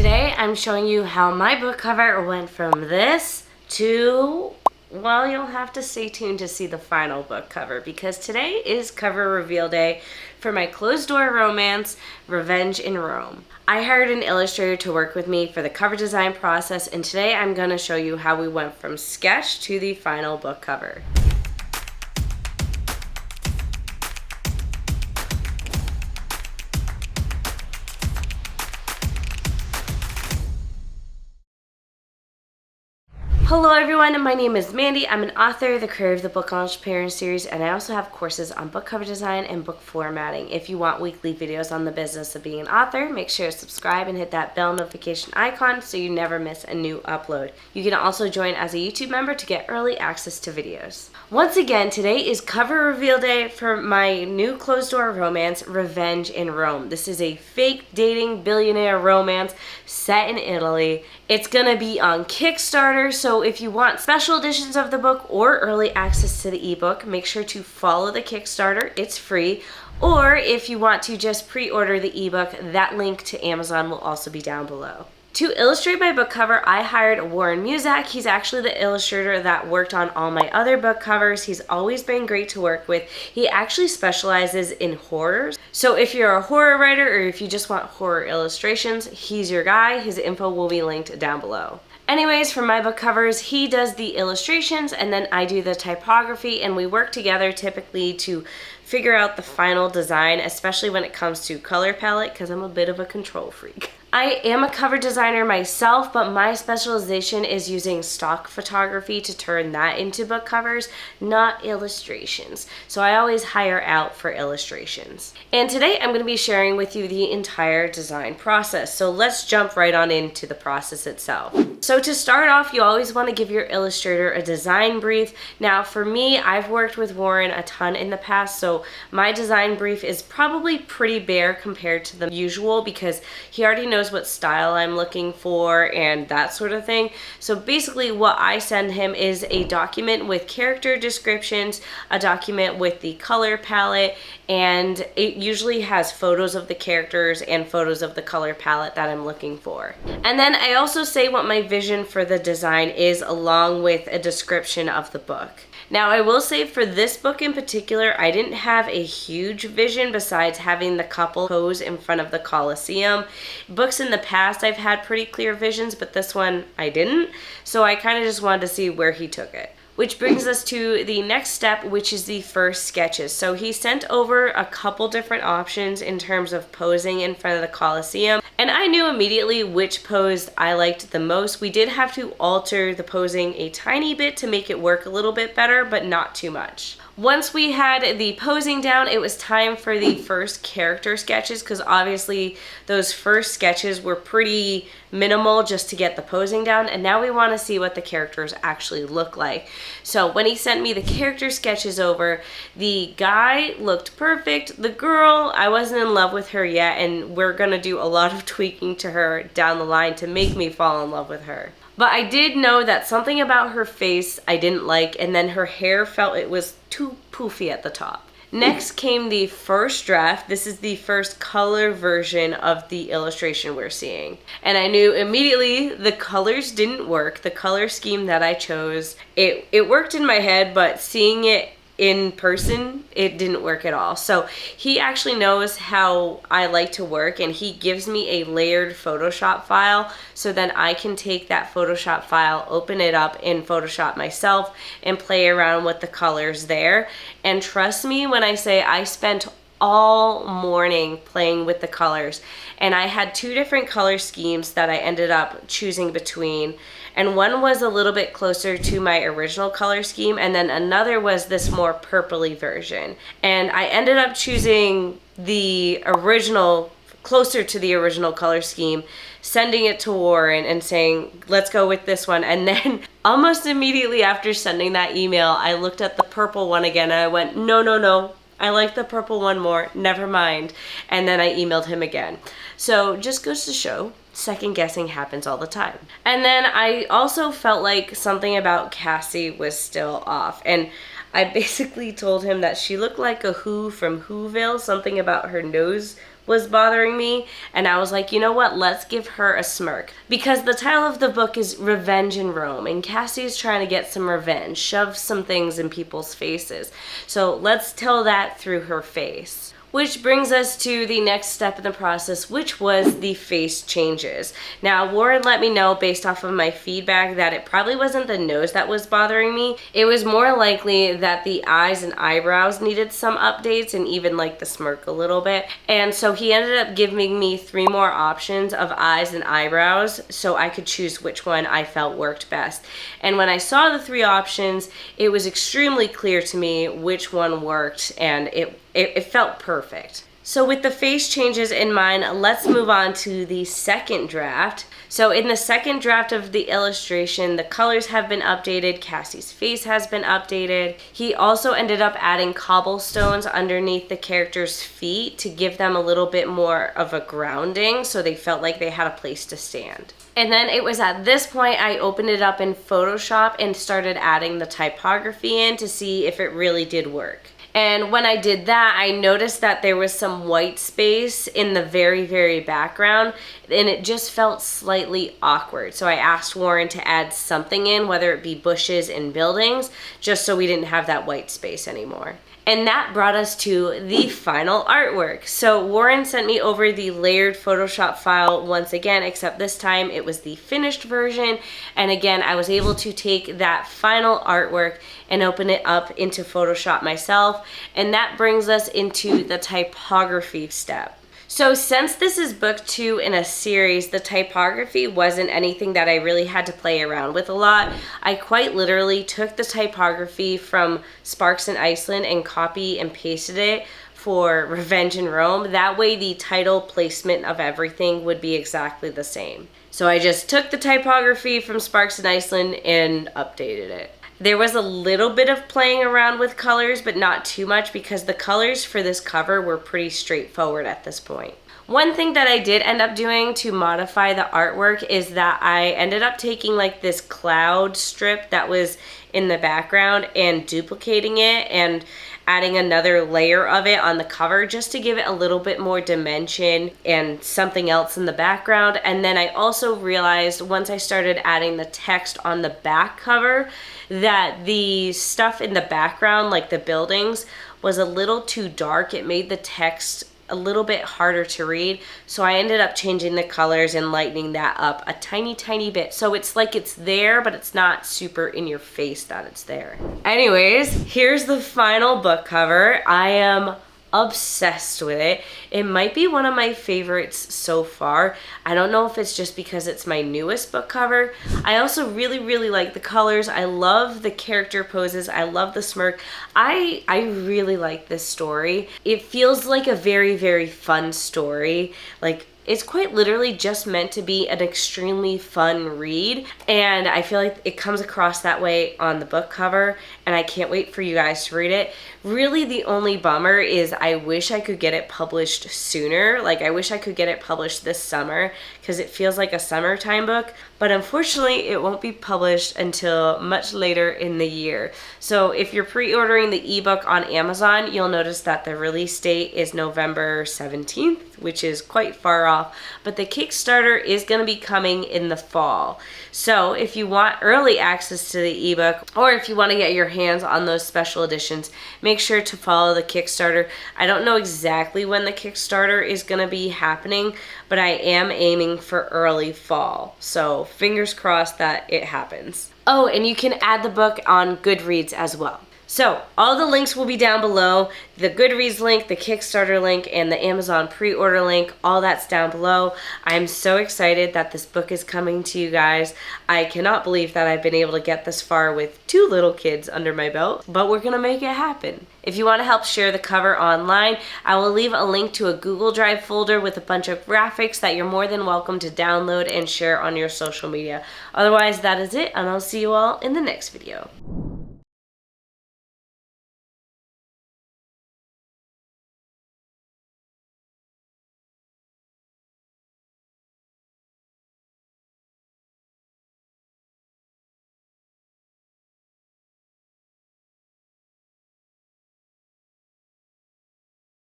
Today I'm showing you how my book cover went from this to, well, you'll have to stay tuned to see the final book cover because today is cover reveal day for my closed door romance, Revenge in Rome. I hired an illustrator to work with me for the cover design process, and today I'm going to show you how we went from sketch to the final book cover. Hello everyone, my name is Mandy. I'm an author, the creator of the Book Entrepreneur series, and I also have courses on book cover design and book formatting. If you want weekly videos on the business of being an author, make sure to subscribe and hit that bell notification icon so you never miss a new upload. You can also join as a YouTube member to get early access to videos. Once again, today is cover reveal day for my new closed door romance, Revenge in Rome. This is a fake dating billionaire romance set in Italy. It's gonna be on Kickstarter, so if you want special editions of the book or early access to the ebook, make sure to follow the Kickstarter. It's free. Or if you want to just pre-order the ebook, that link to Amazon will also be down below. To illustrate my book cover, I hired Warren Muzak. He's actually the illustrator that worked on all my other book covers. He's always been great to work with. He actually specializes in horrors. So if you're a horror writer or if you just want horror illustrations, he's your guy. His info will be linked down below. Anyways, for my book covers, he does the illustrations and then I do the typography, and we work together typically to figure out the final design, especially when it comes to color palette, because I'm a bit of a control freak. I am a cover designer myself, but my specialization is using stock photography to turn that into book covers, not illustrations. So I always hire out for illustrations. And today I'm going to be sharing with you the entire design process. So let's jump right on into the process itself. So to start off, you always want to give your illustrator a design brief. Now for me, I've worked with Warren a ton in the past, so my design brief is probably pretty bare compared to the usual because he already knows what style I'm looking for and that sort of thing. So basically what I send him is a document with character descriptions, a document with the color palette, and it usually has photos of the characters and photos of the color palette that I'm looking for. And then I also say what my vision for the design is along with a description of the book. Now, I will say for this book in particular, I didn't have a huge vision besides having the couple pose in front of the Colosseum. Books in the past, I've had pretty clear visions, but this one I didn't. So I kind of just wanted to see where he took it. Which brings us to the next step, which is the first sketches. So he sent over a couple different options in terms of posing in front of the Colosseum, and I knew immediately which pose I liked the most. We did have to alter the posing a tiny bit to make it work a little bit better, but not too much. Once we had the posing down, it was time for the first character sketches, because obviously those first sketches were pretty minimal just to get the posing down, and now we want to see what the characters actually look like. So when he sent me the character sketches over, the guy looked perfect. The girl, I wasn't in love with her yet, and we're gonna do a lot of tweaking to her down the line to make me fall in love with her. But I did know that something about her face I didn't like, and then her hair felt it was too poofy at the top. Next came the first draft. This is the first color version of the illustration we're seeing. And I knew immediately the colors didn't work. The color scheme that I chose, it worked in my head, but seeing it in person, it didn't work at all. So he actually knows how I like to work, and he gives me a layered Photoshop file so then I can take that Photoshop file, open it up in Photoshop myself, and play around with the colors there. And trust me when I say I spent all morning playing with the colors, and I had two different color schemes that I ended up choosing between, and one was a little bit closer to my original color scheme, and then another was this more purpley version, and I ended up choosing the original, closer to the original color scheme, sending it to Warren and saying, let's go with this one. And then almost immediately after sending that email, I looked at the purple one again and I went, no, I like the purple one more, never mind. And then I emailed him again. So just goes to show, second guessing happens all the time. And then I also felt like something about Cassie was still off. And I basically told him that she looked like a Who from Whoville, something about her nose was bothering me, and I was like, you know what, let's give her a smirk. Because the title of the book is Revenge in Rome, and Cassie's trying to get some revenge, shove some things in people's faces. So let's tell that through her face. Which brings us to the next step in the process, which was the face changes. Now, Warren let me know based off of my feedback that it probably wasn't the nose that was bothering me. It was more likely that the eyes and eyebrows needed some updates, and even like the smirk a little bit. And so he ended up giving me 3 more options of eyes and eyebrows so I could choose which one I felt worked best. And when I saw the 3 options, it was extremely clear to me which one worked, and it felt perfect. So with the face changes in mind, let's move on to the second draft. So in the second draft of the illustration, the colors have been updated, Cassie's face has been updated. He also ended up adding cobblestones underneath the characters' feet to give them a little bit more of a grounding so they felt like they had a place to stand. And then it was at this point I opened it up in Photoshop and started adding the typography in to see if it really did work. And when I did that, I noticed that there was some white space in the very, very background, and it just felt slightly awkward. So I asked Warren to add something in, whether it be bushes and buildings, just so we didn't have that white space anymore. And that brought us to the final artwork. So Warren sent me over the layered Photoshop file once again, except this time it was the finished version. And again, I was able to take that final artwork and open it up into Photoshop myself. And that brings us into the typography step. So since this is book 2 in a series, the typography wasn't anything that I really had to play around with a lot. I quite literally took the typography from Sparks in Iceland and copy and pasted it for Revenge in Rome. That way the title placement of everything would be exactly the same. So I just took the typography from Sparks in Iceland and updated it. There was a little bit of playing around with colors, but not too much because the colors for this cover were pretty straightforward at this point. One thing that I did end up doing to modify the artwork is that I ended up taking like this cloud strip that was in the background and duplicating it and adding another layer of it on the cover just to give it a little bit more dimension and something else in the background. And then I also realized once I started adding the text on the back cover that the stuff in the background, like the buildings, was a little too dark. It made the text a little bit harder to read, so I ended up changing the colors and lightening that up a tiny bit, so it's like it's there, but it's not super in your face that it's there. Anyways, here's the final book cover. I am obsessed with it. It might be one of my favorites so far. I don't know if it's just because it's my newest book cover. I also really like the colors. I love the character poses. I love the smirk. I really like this story. It feels like a very fun story. Like, it's quite literally just meant to be an extremely fun read, and I feel like it comes across that way on the book cover, and I can't wait for you guys to read it. Really, the only bummer is I wish I could get it published sooner. Like, I wish I could get it published this summer because it feels like a summertime book, but unfortunately it won't be published until much later in the year. So if you're pre-ordering the ebook on Amazon, you'll notice that the release date is November 17th, which is quite far off, but the Kickstarter is going to be coming in the fall. So if you want early access to the ebook, or if you want to get your hands on those special editions, make sure to follow the Kickstarter. I don't know exactly when the Kickstarter is going to be happening, but I am aiming for early fall. So fingers crossed that it happens. Oh, and you can add the book on Goodreads as well. So all the links will be down below. The Goodreads link, the Kickstarter link, and the Amazon pre-order link, all that's down below. I'm so excited that this book is coming to you guys. I cannot believe that I've been able to get this far with 2 little kids under my belt, but we're gonna make it happen. If you want to help share the cover online, I will leave a link to a Google Drive folder with a bunch of graphics that you're more than welcome to download and share on your social media. Otherwise, that is it, and I'll see you all in the next video.